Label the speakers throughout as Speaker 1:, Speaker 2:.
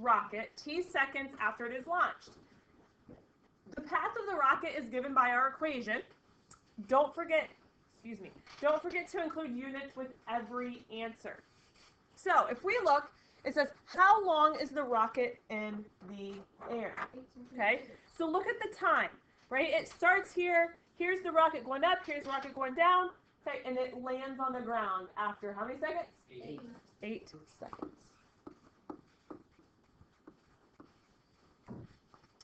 Speaker 1: rocket t seconds after it is launched. The path of the rocket is given by our equation. Don't forget to include units with every answer. So if we look, it says, how long is the rocket in the air? Okay, so look at the time, right? It starts here. Here's the rocket going up. Here's the rocket going down. Okay, and it lands on the ground after how many seconds? 8 seconds.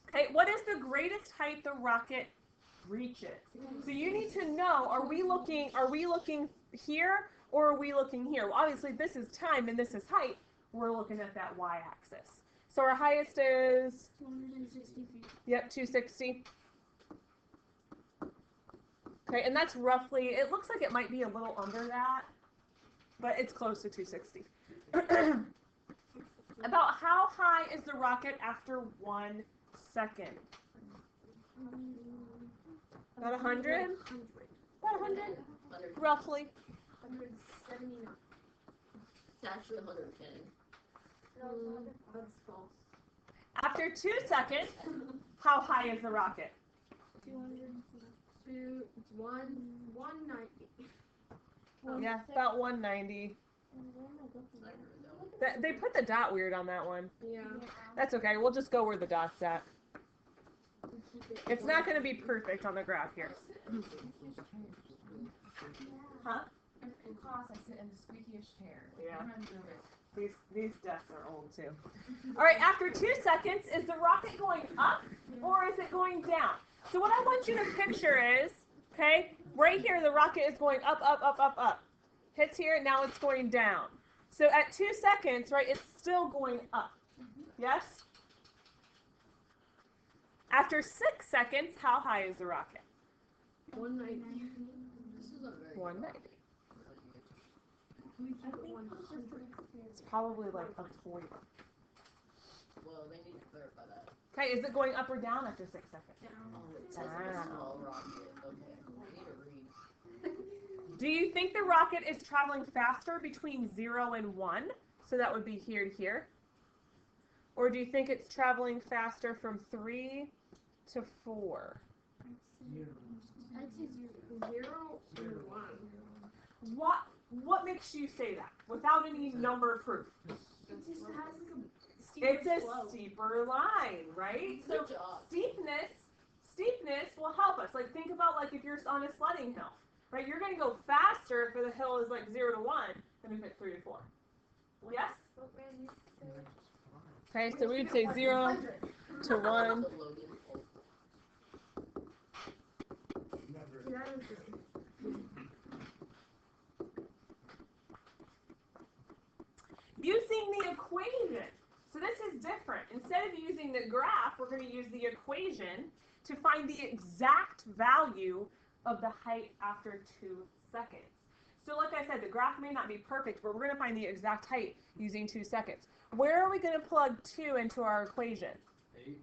Speaker 1: Okay, what is the greatest height the rocket reaches? So you need to know, are we looking here or are we looking here? Well, obviously this is time and this is height. We're looking at that y-axis. So our highest is
Speaker 2: 260 feet.
Speaker 1: Yep, 260. Okay, and that's roughly, it looks like it might be a little under that, but it's close to 260. About how high is the rocket after 1 second? About 100? About 100? Roughly.
Speaker 2: 179.
Speaker 3: It's actually 110.
Speaker 2: That's false.
Speaker 1: After 2 seconds, how high is the rocket?
Speaker 2: 190.
Speaker 1: Yeah, about 190. They put the dot weird on that one.
Speaker 2: Yeah.
Speaker 1: That's okay. We'll just go where the dot's at. It's not going to be perfect on the graph here. Huh?
Speaker 4: In class, I sit in the squeakiest chair.
Speaker 1: Yeah.
Speaker 4: I'm nervous.
Speaker 1: These desks are old too. All right, after 2 seconds, is the rocket going up or is it going down? So what I want you to picture is, okay, right here the rocket is going up, up, up, up, up. Hits here, now it's going down. So at 2 seconds, right, it's still going up. Yes? After 6 seconds, how high is the rocket?
Speaker 2: 190.
Speaker 3: This is a very
Speaker 1: 190. It's probably like a toy.
Speaker 3: Well, they need to clarify that.
Speaker 1: Okay, is it going up or down after 6 seconds?
Speaker 3: Oh, it says it's a small rocket. Okay, I need to read.
Speaker 1: Do you think the rocket is traveling faster between 0 and 1? So that would be here to here. Or do you think it's traveling faster from 3 to 4?
Speaker 2: I'd say 0 and 1.
Speaker 1: What makes you say that without any number proof?
Speaker 2: It just has like a steeper
Speaker 1: It's a
Speaker 2: slope.
Speaker 1: steeper line, right? So
Speaker 3: Good job.
Speaker 1: steepness will help us. Like think about like if you're on a sledding hill, right? You're going to go faster if the hill is like 0 to 1 than if it's 3 to 4. Yes? Okay, so we'd say 0 to 1. Using the equation. So this is different. Instead of using the graph, we're going to use the equation to find the exact value of the height after 2 seconds. So like I said, the graph may not be perfect, but we're going to find the exact height using 2 seconds. Where are we going to plug 2 into our equation? T.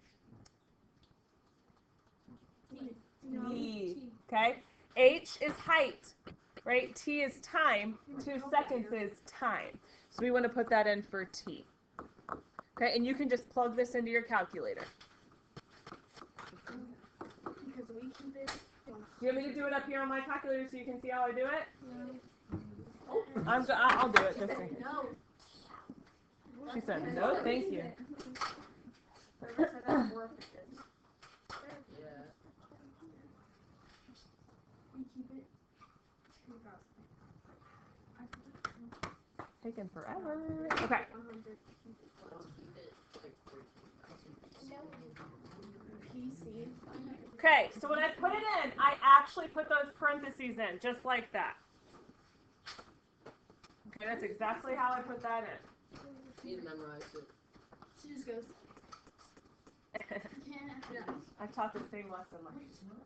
Speaker 1: Okay? H is height, right? T is time. 2 seconds is time. So we want to put that in for T. Okay, and you can just plug this into your calculator.
Speaker 2: Because we can do it.
Speaker 1: You want me to do it up here on my calculator so you can see how I do it? I'll do it this way.
Speaker 2: No.
Speaker 1: She said, no, thank you.
Speaker 3: Yeah.
Speaker 1: Taking forever. Okay. Okay, so when I put it in, I actually put those parentheses in, just like that. Okay, that's exactly how I put that in.
Speaker 3: Need to memorize it.
Speaker 2: She just goes.
Speaker 1: I've taught the same lesson like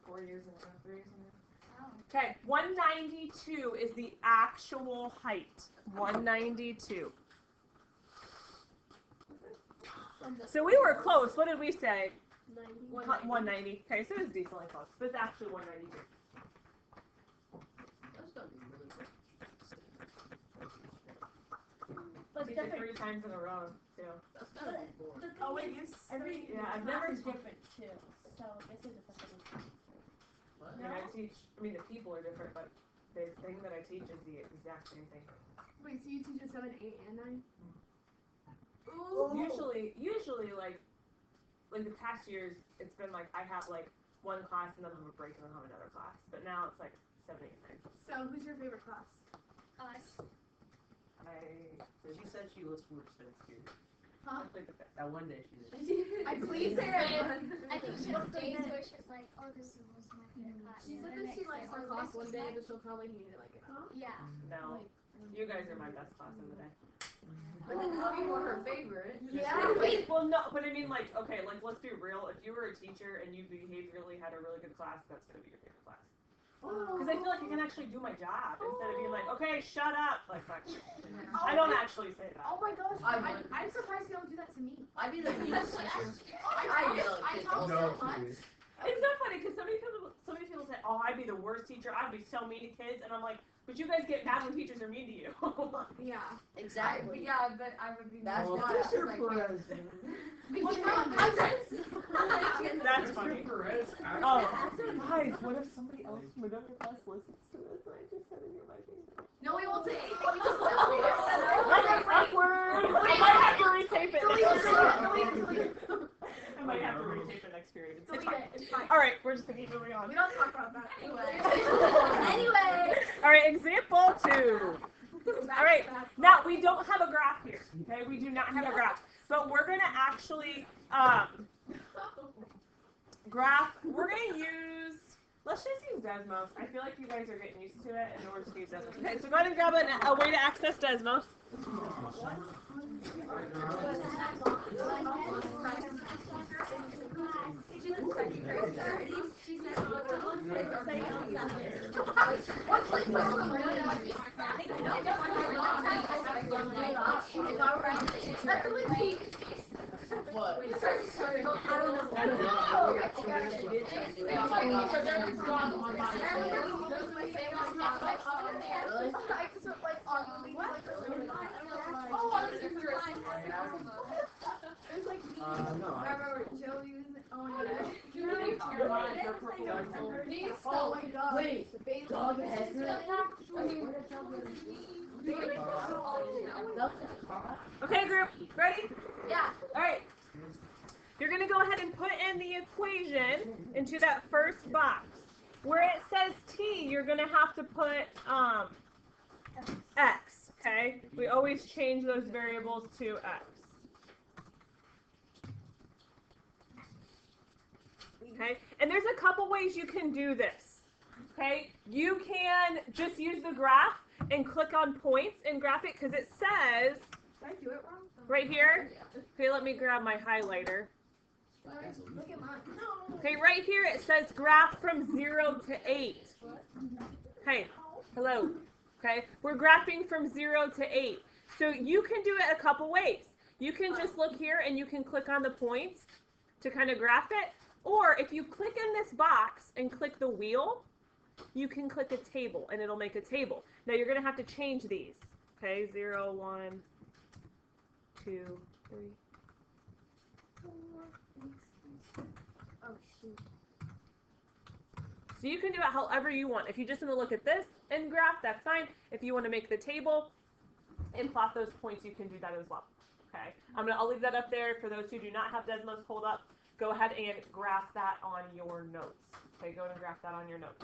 Speaker 1: 4 years ago, 3 years ago. Okay, 192 is the actual height. 192. So we were close. What did we say? 190. Okay, so it was decently close, but it's actually 192.
Speaker 3: That's gonna be really quick.
Speaker 1: Let's get 3 times in a row, too.
Speaker 3: That's gotta be boring.
Speaker 2: The
Speaker 1: I've never
Speaker 2: different too. So this is a
Speaker 3: What?
Speaker 1: And I teach, the people are different, but the thing that I teach is the exact same thing.
Speaker 2: Wait, so you teach a 7, 8, and 9?
Speaker 1: Usually like the past years, it's been like I have like one class and then have a break and then have another class. But now it's like 7, 8, 9.
Speaker 2: So who's your favorite class?
Speaker 5: Us.
Speaker 3: So she said she looks forward to spending school.
Speaker 2: Huh?
Speaker 3: That one day she did.
Speaker 2: I please her.
Speaker 5: I think she has days where she's like, oh, this was my favorite class.
Speaker 2: She said that she likes our class one day, but she'll probably hate it like it. Huh?
Speaker 5: Yeah.
Speaker 1: No, you guys are my best class of the day.
Speaker 2: You were her favorite.
Speaker 1: Yeah. Well, no, but like, okay, like let's be real. If you were a teacher and you behaviorally had a really good class, that's gonna be your favorite class. Because I feel like I can actually do my job instead of being like, okay, shut up. Like, I don't actually say that.
Speaker 2: Oh my gosh, I'm surprised you don't do that to me.
Speaker 3: I'd be the meanest teacher. I yell at kids all the time.
Speaker 1: It's so funny because so many people say, oh, I'd be the worst teacher. I'd be so mean to kids, and I'm like, but you guys get mad when teachers are mean to you.
Speaker 2: Yeah.
Speaker 3: Exactly.
Speaker 2: But I would be.
Speaker 3: That's why.
Speaker 1: That's funny. Oh, guys, what if somebody else from another class listens to this and I just said it in my face?
Speaker 2: No, we won't say anything.
Speaker 1: That's awkward. I might have to retape it. I might have to retape it next period.
Speaker 2: It's fine.
Speaker 1: All right, we're just gonna keep moving on.
Speaker 2: We don't talk about that anyway.
Speaker 1: All right, example 2. All right, now we don't have a graph here. Okay, we do not have a graph, but we're gonna actually graph. We're gonna use. Let's just use Desmos. I feel like you guys are getting used to it, and we're just gonna use Desmos. Okay, so go ahead and grab a way to access Desmos.
Speaker 3: What?
Speaker 2: Oh my god.
Speaker 3: Wait, dog head.
Speaker 1: Okay, group, ready?
Speaker 2: Yeah.
Speaker 1: All right. You're going to go ahead and put in the equation into that first box. Where it says t, you're going to have to put x, okay? We always change those variables to x. Okay? And there's a couple ways you can do this. Okay? You can just use the graph and click on points and graph it because it says
Speaker 2: Did I do it wrong?
Speaker 1: right here. Okay, let me grab my highlighter.
Speaker 2: Look at mine. No.
Speaker 1: Okay, right here it says graph from 0 to 8. Hey, hello. Okay, we're graphing from 0 to 8. So you can do it a couple ways. You can just look here and you can click on the points to kind of graph it. Or if you click in this box and click the wheel, you can click a table and it'll make a table. Now you're going to have to change these. Okay, 0, 1, 2, 3, 4.
Speaker 2: Oh shoot.
Speaker 1: So you can do it however you want. If you just want to look at this and graph, that's fine. If you want to make the table and plot those points, you can do that as well. Okay, I'll leave that up there for those who do not have Desmos pulled up. Go ahead and graph that on your notes. Okay, go ahead and graph that on your notes.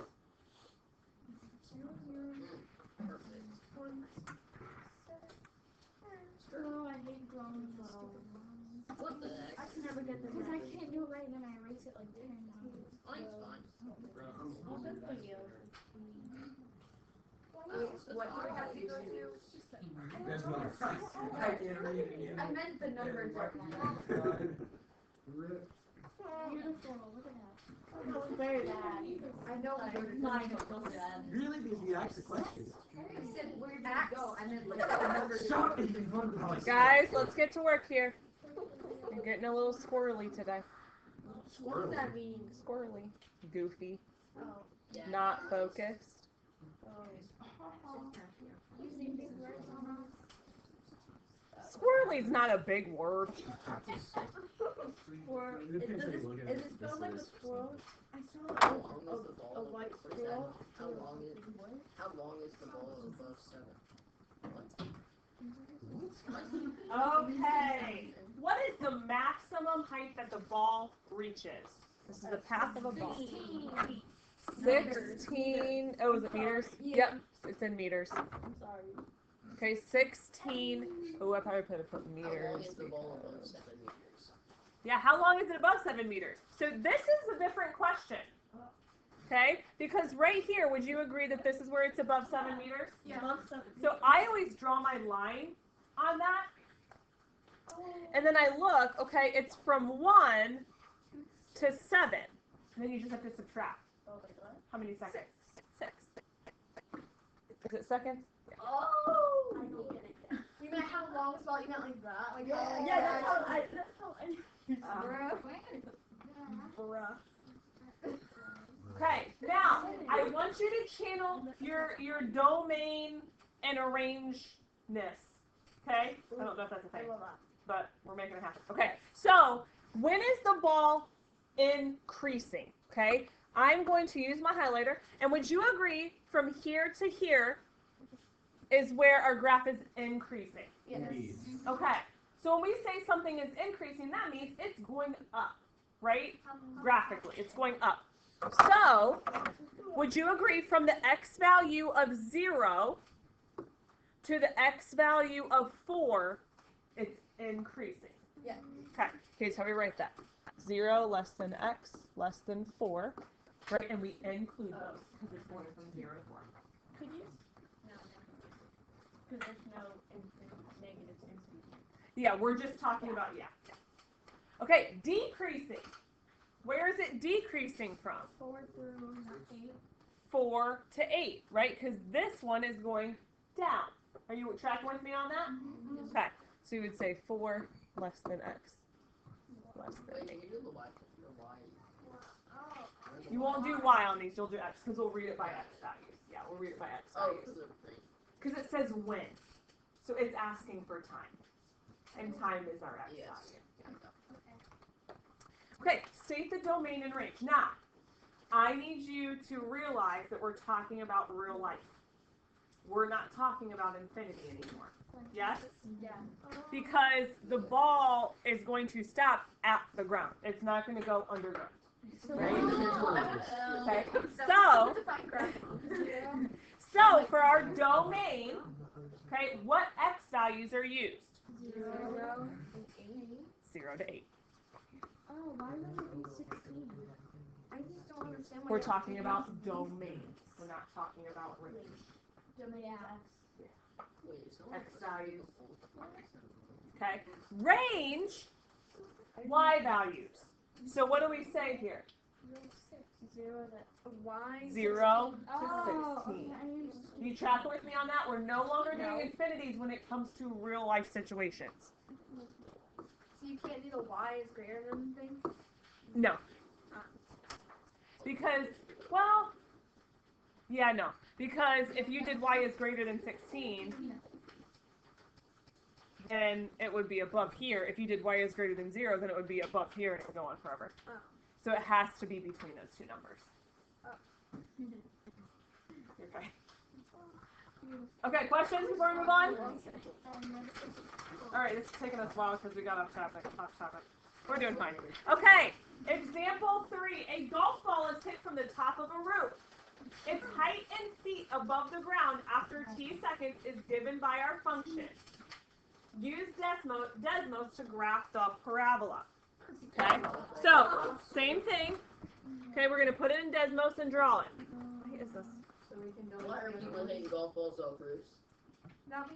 Speaker 2: Oh, I hate drawing little.
Speaker 3: What the heck?
Speaker 2: I can never get this. Because I can't do it right and then I erase it like 10 times.
Speaker 3: Mine's fine.
Speaker 2: What do I have to go to?
Speaker 6: I can't read it.
Speaker 2: I meant the numbers.
Speaker 5: Beautiful. Look at that.
Speaker 2: Oh, very bad. I know.
Speaker 6: Really? Because you asked the question.
Speaker 2: I said, where did it go? I meant like the numbers.
Speaker 6: Stop making fun of us.
Speaker 1: Guys, let's get to work here. I'm getting a little squirrely today.
Speaker 2: What does that mean?
Speaker 1: Squirrely. Goofy.
Speaker 2: Oh.
Speaker 3: Yeah.
Speaker 1: Not focused.
Speaker 2: Using big words on us.
Speaker 1: Squirrely's not a big word.
Speaker 2: For is it spelled like a squirrel? I saw
Speaker 3: How long is the ball?
Speaker 2: a white
Speaker 3: What is
Speaker 2: squirrel.
Speaker 3: that? How long is the ball above 7?
Speaker 1: Okay. What is the maximum height that the ball reaches? This is the path of a ball. 16. Oh, is it meters? Yep, it's in meters.
Speaker 2: I'm sorry.
Speaker 1: Okay, 16. Oh, I probably could have put
Speaker 3: How long
Speaker 1: meters.
Speaker 3: is the ball above 7 meters?
Speaker 1: Yeah, how long is it above 7 meters? So this is a different question. Okay, because right here, would you agree that this is where it's above 7 meters?
Speaker 2: Yeah.
Speaker 1: So I always draw my line on that. And then I look, okay, it's from 1 to 7. And then you just have to subtract. How many seconds? 6. Is it seconds?
Speaker 2: Oh! I don't get it. You meant how long is ball? You meant like that? Like how?
Speaker 1: Yeah,
Speaker 2: that's how I.
Speaker 1: Bruh. Okay, now I want you to channel your domain and arrangeness. Okay? I don't know if that's a thing, but we're making it happen. Okay, so when is the ball increasing? Okay, I'm going to use my highlighter, and would you agree from here to here is where our graph is increasing?
Speaker 2: Yes.
Speaker 1: Okay, so when we say something is increasing, that means it's going up, right? Graphically, it's going up. So, would you agree from the x value of 0 to the x value of 4, it's increasing?
Speaker 2: Yes.
Speaker 1: Okay, okay, so we write that. 0 less than x less than 4, right? And we include those because it's going from 0 to 4.
Speaker 2: Could you? No. Because there's no negatives increasing.
Speaker 1: Yeah, we're just talking about, yeah. Okay, decreasing. Where is it decreasing from?
Speaker 2: 4 through 8.
Speaker 1: 4 to 8, right? Because this one is going down. Are you tracking with me on that?
Speaker 2: Mm-hmm.
Speaker 1: Okay, so you would say 4 less than x less than
Speaker 3: Wait,
Speaker 1: 8.
Speaker 3: can you do the Y?
Speaker 1: You won't do y on these, you'll do x, because we'll read it by x values. Yeah, we'll read it by x
Speaker 3: Oh,
Speaker 1: values.
Speaker 3: it's the thing.
Speaker 1: Because it says when. So it's asking for time. And time is our x
Speaker 3: Yes.
Speaker 1: value. Okay, state the domain and range. Now, I need you to realize that we're talking about real life. We're not talking about infinity anymore. Yes?
Speaker 2: Yeah.
Speaker 1: Because the ball is going to stop at the ground. It's not going to go underground. Right? Okay. So for our domain, okay, what x values are used?
Speaker 2: 0 and 8.
Speaker 1: 0 to 8.
Speaker 2: Oh, why would it be 16? I just don't understand why.
Speaker 1: We're talking about domains. We're not talking about range.
Speaker 2: Domain
Speaker 3: Wait, is someone
Speaker 1: X values.
Speaker 3: else-
Speaker 1: Okay. Range, y values. So what do we say here?
Speaker 2: 0 to y.
Speaker 1: 0 to
Speaker 2: Oh,
Speaker 1: 16.
Speaker 2: okay.
Speaker 1: You tracking with me on that? We're no longer doing infinities when it comes to real life situations.
Speaker 2: So you can't do the y is greater than thing?
Speaker 1: No. Because, well, yeah, no. Because if you did y is greater than 16, then it would be above here. If you did y is greater than 0, then it would be above here and it would go on forever.
Speaker 2: Oh.
Speaker 1: So it has to be between those two numbers. Okay. Okay, questions before we move on? All right, this is taking us a while because we got off topic. We're doing fine. Okay, example 3. A golf ball is hit from the top of a roof. Its height in feet above the ground after t seconds is given by our function. Use Desmos to graph the parabola. Okay, so same thing. Okay, we're going to put it in Desmos and draw it. What is this?
Speaker 2: So we can go.
Speaker 3: Why are people hitting golf balls off roofs?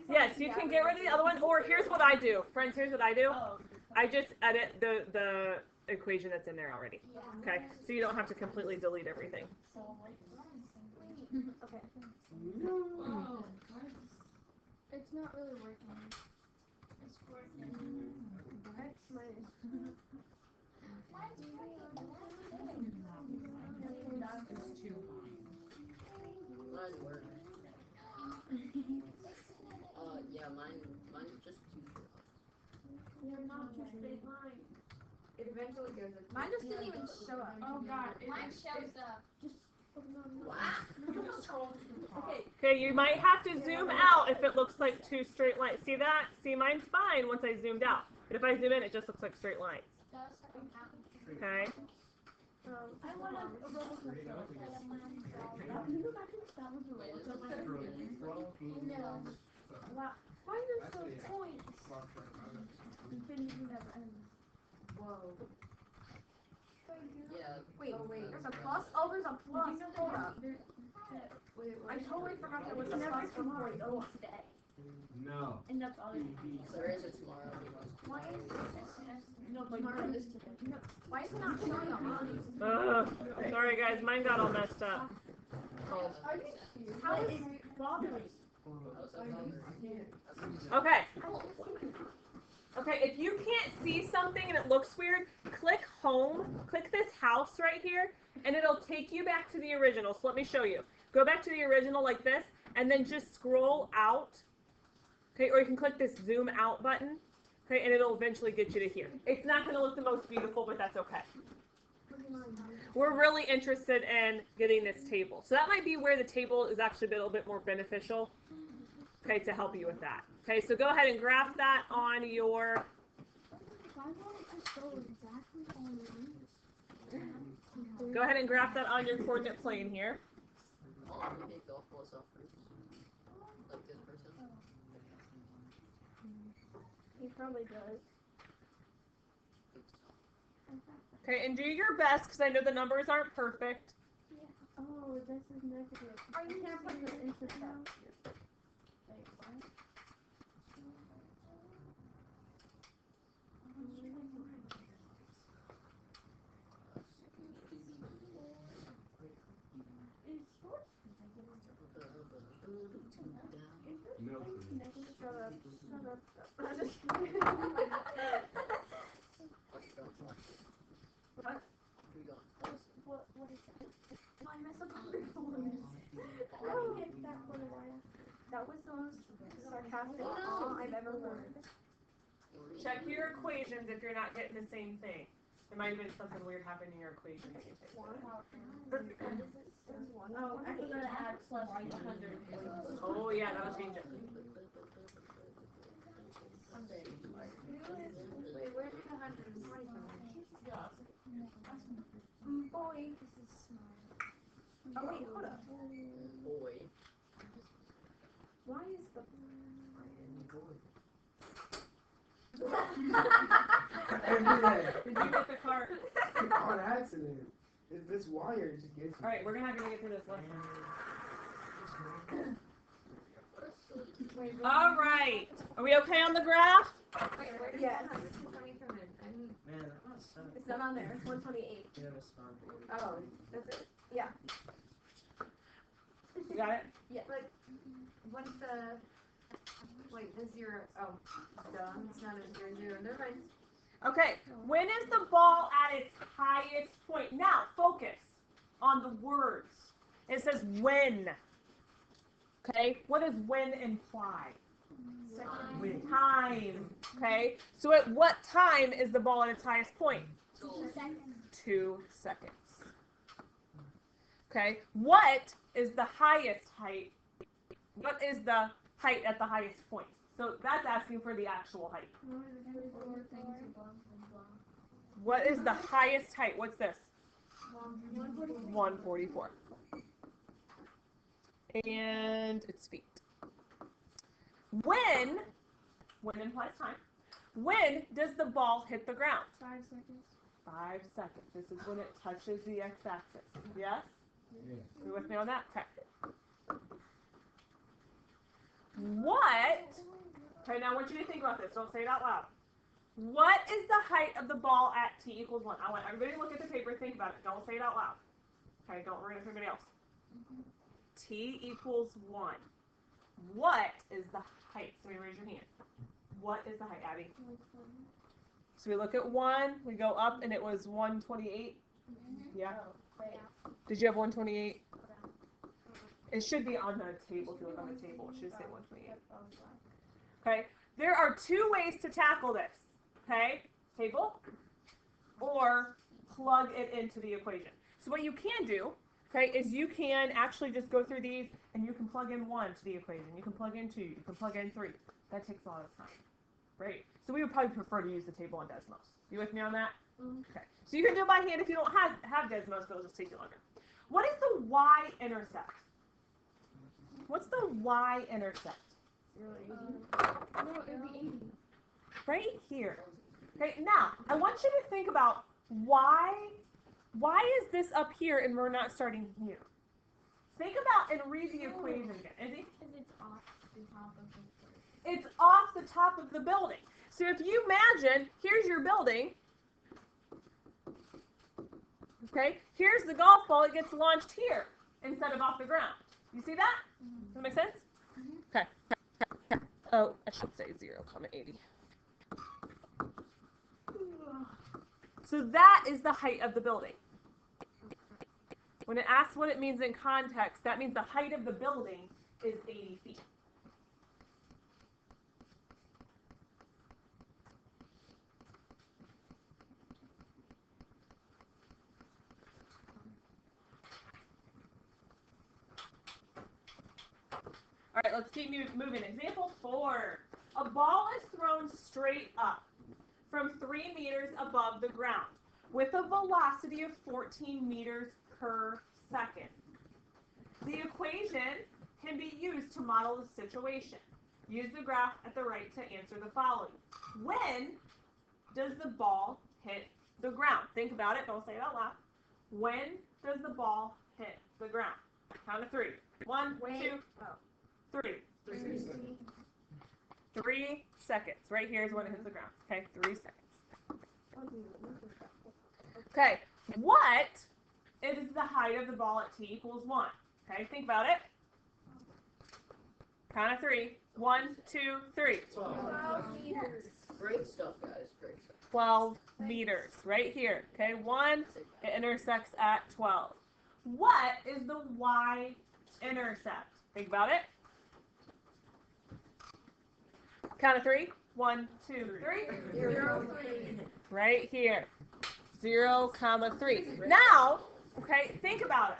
Speaker 1: Yes, you can get rid of the other one, or here's what I do. Friends, here's what I do. I just edit the equation that's in there already. Okay, so you don't have to completely delete everything.
Speaker 2: Okay. It's not really working.
Speaker 5: It's working.
Speaker 2: X minus.
Speaker 3: Mine works. Yeah, mine's just too short.
Speaker 2: You're not too straight line.
Speaker 1: If
Speaker 2: eventually goes up.
Speaker 4: Mine just didn't even show up.
Speaker 2: Oh god,
Speaker 5: Mine shows up.
Speaker 1: Okay, you might have to zoom out if it looks like two straight lines. See that? See, mine's fine once I zoomed out. But if I zoom in, it just looks like straight lines. Okay?
Speaker 2: I want a roller coaster. You know that can stop with the roller coaster. No. Wow. Why are there so points? Infinity never ends. Whoa.
Speaker 3: Yeah.
Speaker 2: Wait, there's a plus? Oh, there's a plus. Did you know hold up. I totally forgot there was a plus for point today.
Speaker 6: No.
Speaker 2: And that's all
Speaker 3: There is a tomorrow.
Speaker 2: Why is this? No, tomorrow is today. No. Why is it not showing on?
Speaker 1: Sorry guys, mine got all messed up.
Speaker 2: Are you serious? How is it bothering?
Speaker 1: Okay. Okay, if you can't see something and it looks weird, click home, click this house right here, and it'll take you back to the original. So let me show you. Go back to the original like this, and then just scroll out. Okay, or you can click this zoom out button. Okay, and it'll eventually get you to here. It's not going to look the most beautiful, but that's okay. We're really interested in getting this table. So that might be where the table is actually a little bit more beneficial, okay, to help you with that. Okay, so go ahead and graph that on your... Go ahead and graph that on your coordinate plane here.
Speaker 3: Oh, maybe it go full self first. Like this person.
Speaker 2: He probably does.
Speaker 1: Okay, and do your best, because I know the numbers aren't perfect.
Speaker 2: Oh, this is negative. Are you can't put this into stuff. Wait, what? Shut up. I'm just kidding.
Speaker 3: What?
Speaker 2: What is that? I messed up on the phone. How did you get that for the wire? That was the most sarcastic I've ever heard.
Speaker 1: Check your equations if you're not getting the same thing. There might have been something weird happening in your equations.
Speaker 2: Oh, I forgot to add plus 100.
Speaker 1: Oh yeah, that'll change it.
Speaker 2: Wait, where's the 120 boy, this is smart. Oh wait, hold up.
Speaker 3: Boy.
Speaker 2: Why is the
Speaker 6: Every day.
Speaker 1: Did you get the cart?
Speaker 6: On accident. This wire just gets me.
Speaker 1: All right, we're not gonna get through this one. All right, are we okay on the graph?
Speaker 2: yes.
Speaker 6: Man, that's so.
Speaker 2: It's not on there. It's 128.
Speaker 6: Yeah, that's fine.
Speaker 2: Oh, that's it. Yeah.
Speaker 1: You got it?
Speaker 2: Yeah. But what's the zero? Oh, duh. It's not a zero. Never mind.
Speaker 1: Okay, when is the ball at its highest point? Now, focus on the words. It says when. Okay, what does when imply? Time. Okay, so at what time is the ball at its highest point?
Speaker 5: 2 seconds.
Speaker 1: 2 seconds. Okay, what is the highest height? What is the height at the highest point? So that's asking for the actual height. What is the highest height? What's this? 144. And its feet. When implies time, when does the ball hit the ground?
Speaker 2: 5 seconds.
Speaker 1: 5 seconds. This is when it touches the x-axis. Yes?
Speaker 6: Yeah.
Speaker 1: You with me on that? Okay. What? Okay, now I want you to think about this. Don't say it out loud. What is the height of the ball at t equals 1? I want everybody to look at the paper, think about it. Don't say it out loud. Okay, don't ruin it for everybody else. T equals 1. What is the height? Somebody raise your hand. What is the height, Abby? So we look at 1, we go up, and it was 128. Yeah? Did you have 128? It should be on the table. If you look on the table, it should say 128. Okay? There are 2 ways to tackle this. Okay? Table or plug it into the equation. So what you can do, okay, is you can actually just go through these and you can plug in 1 to the equation. You can plug in 2, you can plug in 3. That takes a lot of time, right? So we would probably prefer to use the table on Desmos. You with me on that? Okay. So you can do it by hand if you don't have Desmos, but it'll just take you longer. What is the y-intercept? What's the y-intercept?
Speaker 2: No, it'd be 80.
Speaker 1: Right here. Okay, now I want you to think about why is this up here and we're not starting here? Think about and read the equation again.
Speaker 2: Because it's off the top of the
Speaker 1: It's off the top of the building. So if you imagine, here's your building. Okay, here's the golf ball. It gets launched here instead of off the ground. You see that? Does that make sense? Okay. Oh, I should say 0,80. So that is the height of the building. When it asks what it means in context, that means the height of the building is 80 feet. All right, let's keep moving. Example 4. A ball is thrown straight up from 3 meters above the ground with a velocity of 14 meters per second. The equation can be used to model the situation. Use the graph at the right to answer the following. When does the ball hit the ground? Think about it. Don't say it out loud. When does the ball hit the ground? Count to 3. 1, 2, 3. 3 seconds. Right here is when it hits the ground. Okay, 3 seconds. Okay, what is the height of the ball at t equals 1? Okay, think about it. Count of 3. 1, 2, 3.
Speaker 3: 12 meters. Great stuff, guys. Great stuff.
Speaker 1: 12 meters. Right here. Okay, 1, it intersects at 12. What is the y-intercept? Think about it. Count of 3. 1, 2, 3.
Speaker 2: 0, 3.
Speaker 1: Right here. 0, 3. Now, okay, think about it.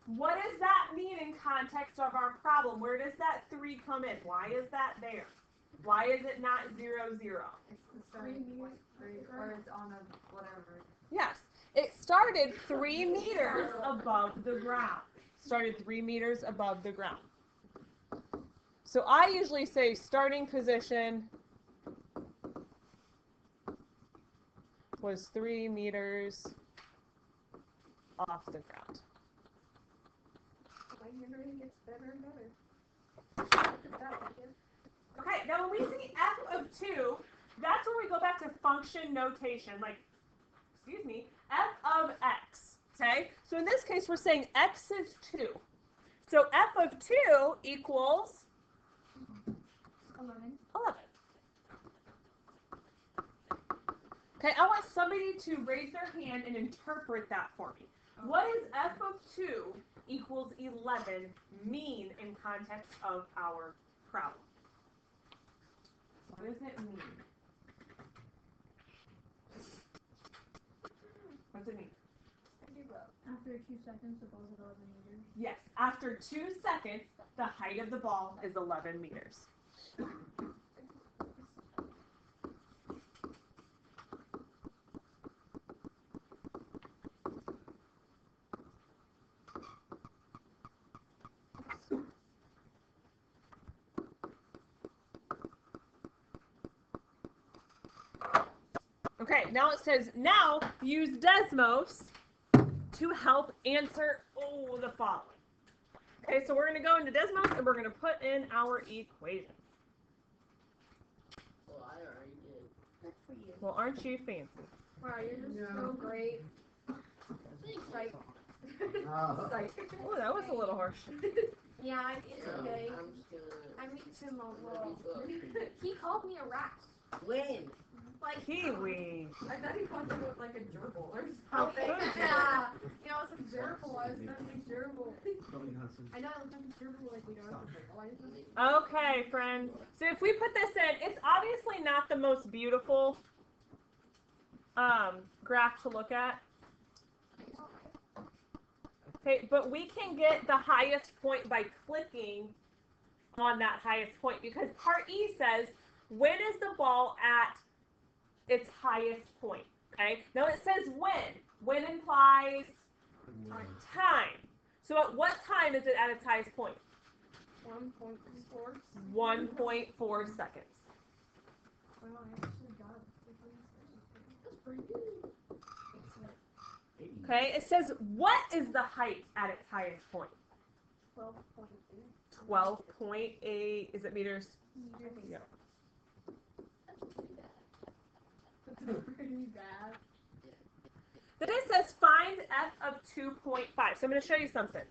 Speaker 1: What does that mean in context of our problem? Where does that 3 come in? Why is that there? Why is it not 0, 0?
Speaker 4: It's starting point 3, or it's on a whatever.
Speaker 1: Yes. It started 3 meters above the ground. Started 3 meters above the ground. So I usually say starting position was 3 meters off the ground.
Speaker 2: My handwriting gets better and better.
Speaker 1: Okay, now when we see f of 2, that's where we go back to function notation, like, excuse me, f of x, okay? So in this case, we're saying x is 2. So f of 2 equals
Speaker 2: 11.
Speaker 1: 11. Okay, I want somebody to raise their hand and interpret that for me. What does f of 2 equals 11 mean in context of our problem? What does it mean? What does it mean?
Speaker 2: After 2 seconds, the ball's at 11 meters.
Speaker 1: Yes, after 2 seconds, the height of the ball is 11 meters. Okay, now it says, now use Desmos to help answer the following. Okay, so we're going to go into Desmos and we're going to put in our equation.
Speaker 3: Well, I already did.
Speaker 2: Good for you.
Speaker 1: Well, aren't you fancy?
Speaker 2: Wow, you're just so great. Psych.
Speaker 6: No.
Speaker 2: Psych.
Speaker 1: Oh, that was a little harsh.
Speaker 2: Yeah, it's okay.
Speaker 3: I'm just gonna.
Speaker 2: I meet him a
Speaker 3: I'm
Speaker 2: little.
Speaker 3: gonna be booked.
Speaker 2: He called me a rat.
Speaker 3: When?
Speaker 2: Like,
Speaker 1: Kiwi.
Speaker 4: I thought he called you like a gerbil or
Speaker 1: How
Speaker 4: something.
Speaker 1: could you?
Speaker 2: yeah. You know, it's like gerbil. I was thinking gerbil. I know I was thinking gerbil like we don't have to why is this?
Speaker 1: Okay, friends. So if we put this in, it's obviously not the most beautiful graph to look at. Okay, but we can get the highest point by clicking on that highest point because part E says, when is the ball at its highest point? Okay, now it says when. When implies time. So at what time is it at its highest point?
Speaker 2: 1.4.
Speaker 1: 1.4 seconds.
Speaker 2: Well, I actually got it. That's pretty good.
Speaker 1: Okay, it says what is the height at its highest point?
Speaker 2: 12.8.
Speaker 1: 12.8, is it meters? Yeah.
Speaker 2: That's pretty bad.
Speaker 1: Then it says find f of 2.5. So I'm going to show you something.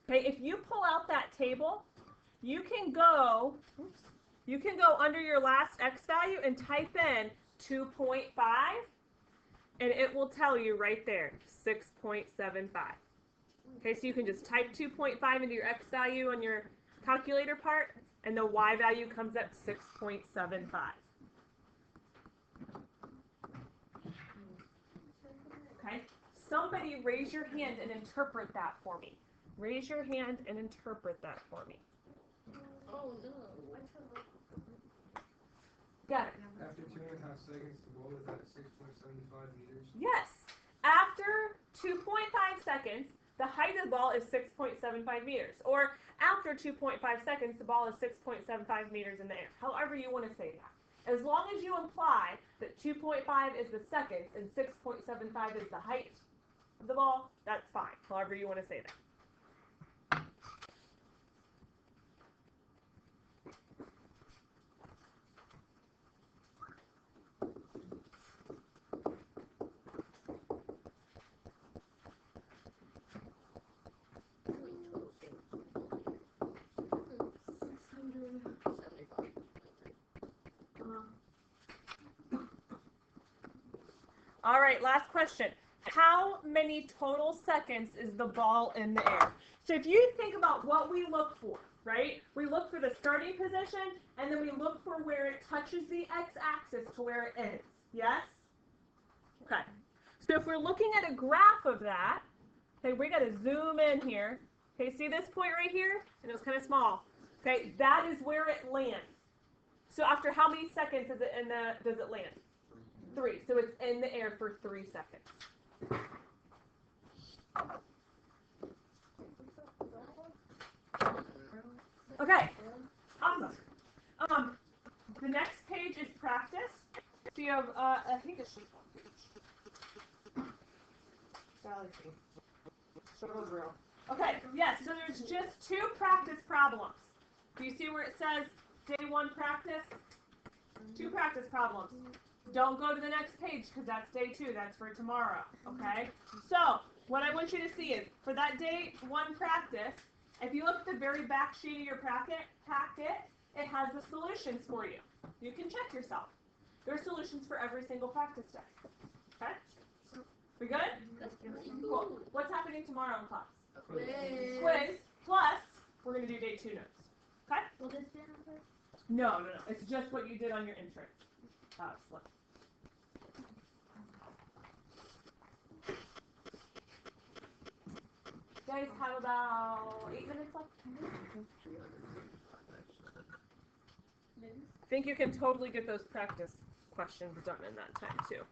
Speaker 1: Okay, if you pull out that table, you can go under your last x value and type in 2.5, and it will tell you right there, 6.75. Okay, so you can just type 2.5 into your x value on your calculator part, and the y value comes up 6.75. Okay, somebody raise your hand and interpret that for me. Raise your hand and interpret that for me.
Speaker 3: Oh no.
Speaker 1: Got it.
Speaker 6: After 2.5 seconds, the ball is at 6.75 meters.
Speaker 1: Yes. After 2.5 seconds, the height of the ball is 6.75 meters. Or after 2.5 seconds, the ball is 6.75 meters in the air. However you want to say that. As long as you imply that 2.5 is the seconds and 6.75 is the height of the ball, that's fine. However you want to say that. All right, last question. How many total seconds is the ball in the air? So if you think about what we look for, right? We look for the starting position, and then we look for where it touches the x-axis to where it ends. Yes? Okay. So if we're looking at a graph of that, okay, we got to zoom in here. Okay, see this point right here? And it was kind of small. Okay, that is where it lands. So after how many seconds does it land? 3. So it's in the air for 3 seconds. Okay. Awesome. The next page is practice. So you have, I think it's galaxy. Struggle's real. Okay. Yes. So there's just 2 practice problems. Do you see where it says day 1 practice? 2 practice problems. Don't go to the next page because that's day 2. That's for tomorrow. Okay? So, what I want you to see is, for that day 1 practice, if you look at the very back sheet of your packet, it has the solutions for you. You can check yourself. There are solutions for every single practice day. Okay? We good? Cool. What's happening tomorrow in class? Quiz. Plus, we're going to do day 2 notes. Okay?
Speaker 2: Will this be on?
Speaker 1: No. It's just what you did on your intro. Slip. Guys have about 8 minutes left. I think you can totally get those practice questions done in that time too.